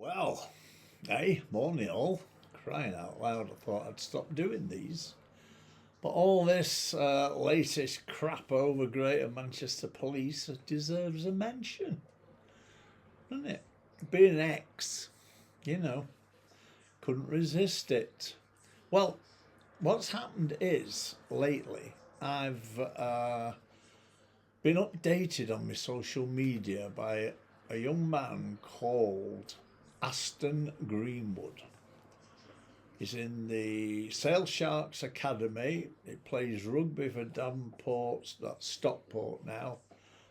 Well, hey, morning all. Crying out loud, I thought I'd stop doing these. But all this latest crap over Greater Manchester Police deserves a mention, doesn't it? Being an ex, you know, couldn't resist it. Well, what's happened is lately I've been updated on my social media by a young man called Aston Greenwood. He's in the Sale Sharks Academy. He plays rugby for Davenport, that's Stockport now,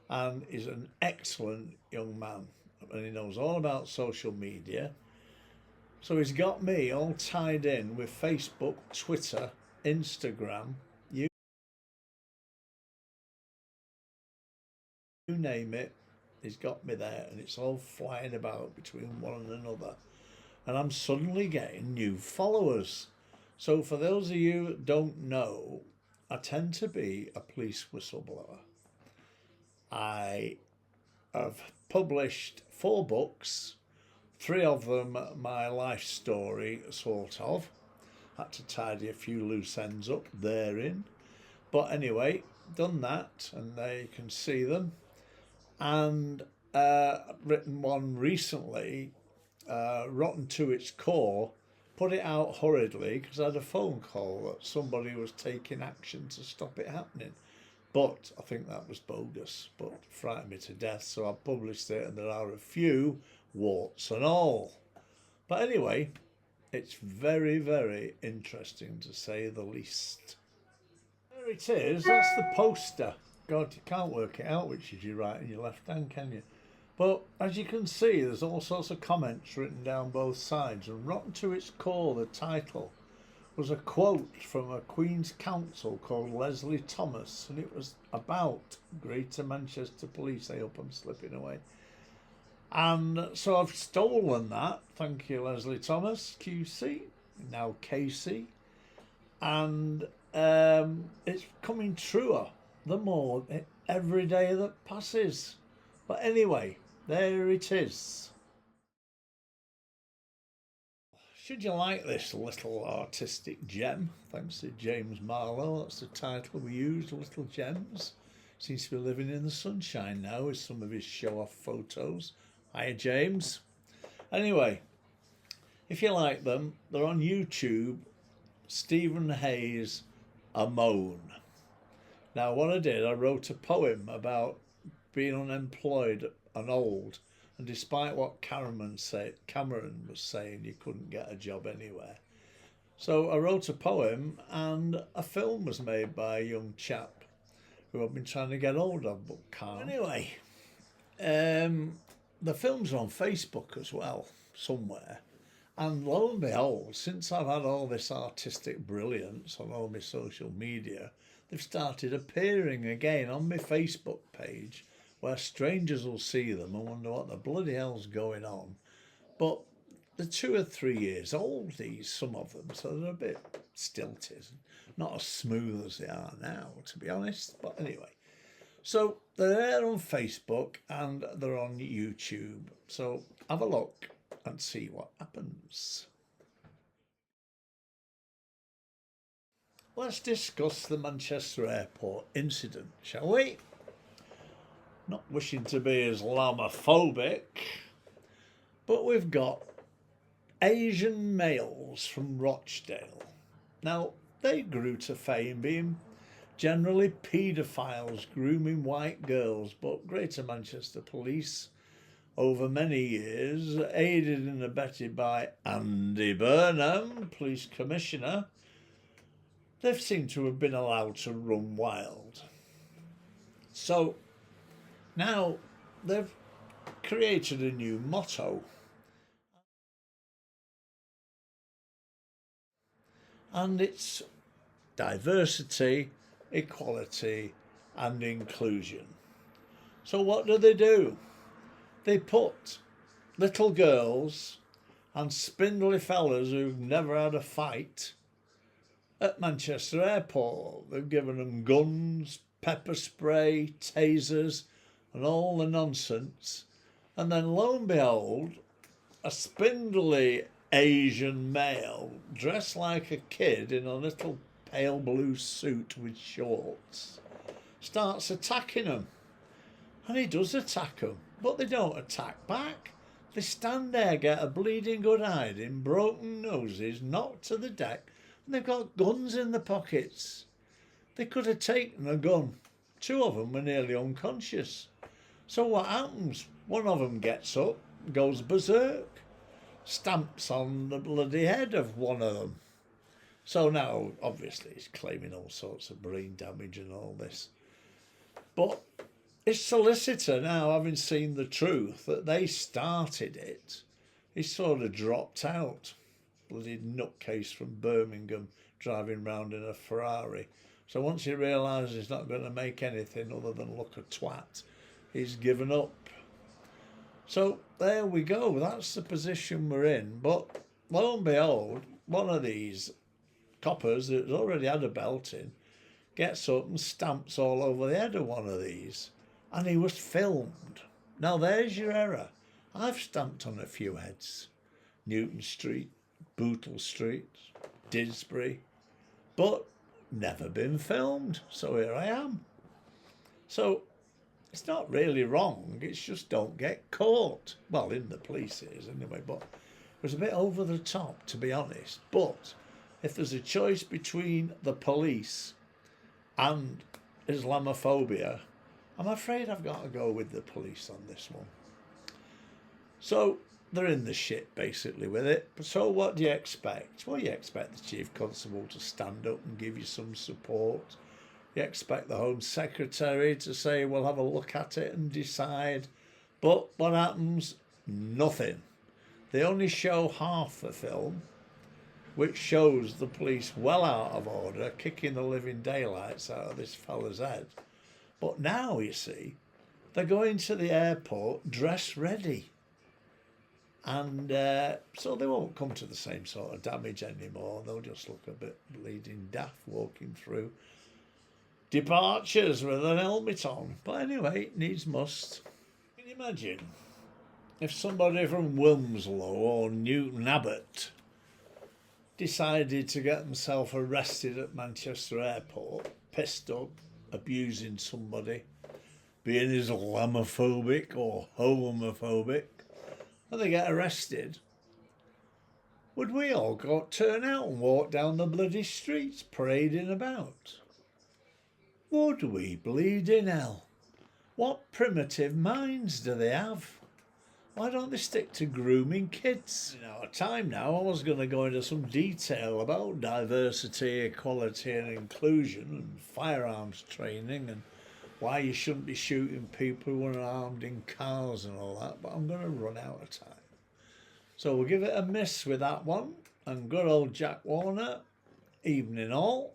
and is an excellent young man. And he knows all about social media. So he's got me all tied in with Facebook, Twitter, Instagram, you name it. He's got me there, and it's all flying about between one and another. And I'm suddenly getting new followers. So for those of you that don't know, I tend to be a police whistleblower. I have published 4 books, 3 of them my life story, sort of. Had to tidy a few loose ends up therein. But anyway, done that, and there you can see them. And written one recently, rotten to its core, put it out hurriedly because I had a phone call that somebody was taking action to stop it happening. But I think that was bogus, but frightened me to death, so I published it, and there are a few warts and all. But anyway, it's very, very interesting to say the least. There it is, that's the poster. God, you can't work it out which is your right and your left hand, can you? But as you can see, there's all sorts of comments written down both sides, and rotten to its core, the title was a quote from a Queen's Counsel called Leslie Thomas, and it was about Greater Manchester Police. I hope I'm slipping away. And so I've stolen that. Thank you, Leslie Thomas, QC, now KC. And it's coming truer the more every day that passes. But anyway, there it is. Should you like this little artistic gem? Thanks to James Marlowe, that's the title we used, Little Gems. Seems to be living in the sunshine now with some of his show-off photos. Hiya, James. Anyway, if you like them, they're on YouTube, Stephen Hayes, A Moan. Now, what I did, I wrote a poem about being unemployed and old, and despite what Cameron was saying, you couldn't get a job anywhere. So I wrote a poem, and a film was made by a young chap who I've been trying to get hold of, but can't. Anyway, the film's on Facebook as well, somewhere. And lo and behold, since I've had all this artistic brilliance on all my social media, they've started appearing again on my Facebook page, where strangers will see them and wonder what the bloody hell's going on. But they're 2 or 3 years old, some of them, so they're a bit stilted, not as smooth as they are now, to be honest. But anyway, so they're there on Facebook and they're on YouTube. So have a look and see what happens. Let's discuss the Manchester Airport incident, shall we? Not wishing to be Islamophobic, but we've got Asian males from Rochdale. Now, they grew to fame being generally paedophiles grooming white girls, but Greater Manchester Police, over many years, aided and abetted by Andy Burnham, Police Commissioner, they've seemed to have been allowed to run wild. So now they've created a new motto, and it's diversity, equality and inclusion. So what do? They put little girls and spindly fellas who've never had a fight at Manchester Airport. They've given them guns, pepper spray, tasers and all the nonsense. And then lo and behold, a spindly Asian male dressed like a kid in a little pale blue suit with shorts starts attacking them. And he does attack them, but they don't attack back. They stand there, get a bleeding good hiding, broken noses, knocked to the deck, and they've got guns in their pockets. They could have taken a gun. Two of them were nearly unconscious. So what happens? One of them gets up, goes berserk, stamps on the bloody head of one of them. So now, obviously, he's claiming all sorts of brain damage and all this. But his solicitor, now having seen the truth that they started it, he sort of dropped out. Bloody nutcase from Birmingham driving round in a Ferrari. So once he realises he's not going to make anything other than look a twat, he's given up. So there we go. That's the position we're in. But lo and behold, one of these coppers that's already had a belting gets up and stamps all over the head of one of these. And he was filmed. Now there's your error. I've stamped on a few heads. Newton Street, Bootle Street, Didsbury. But never been filmed. So here I am. So it's not really wrong. It's just don't get caught. Well, in the police it is anyway. But it was a bit over the top, to be honest. But if there's a choice between the police and Islamophobia, I'm afraid I've got to go with the police on this one. So they're in the shit basically with it. So what do you expect? Well, you expect the Chief Constable to stand up and give you some support. You expect the Home Secretary to say, we'll have a look at it and decide. But what happens? Nothing. They only show half the film, which shows the police well out of order, kicking the living daylights out of this fella's head. But now, you see, they're going to the airport dress ready. And so they won't come to the same sort of damage anymore. They'll just look a bit bleeding daft walking through departures with an helmet on. But anyway, needs must. Can you imagine if somebody from Wilmslow or Newton Abbot decided to get themselves arrested at Manchester Airport, pissed up, abusing somebody, being Islamophobic or homophobic, and they get arrested? Would we all turn out and walk down the bloody streets parading about? Would we, bleeding hell? What primitive minds do they have? Why don't they stick to grooming kids? Now, at time now, I was going to go into some detail about diversity, equality and inclusion and firearms training and why you shouldn't be shooting people who are armed in cars and all that, but I'm going to run out of time. So we'll give it a miss with that one. And good old Jack Warner, evening all.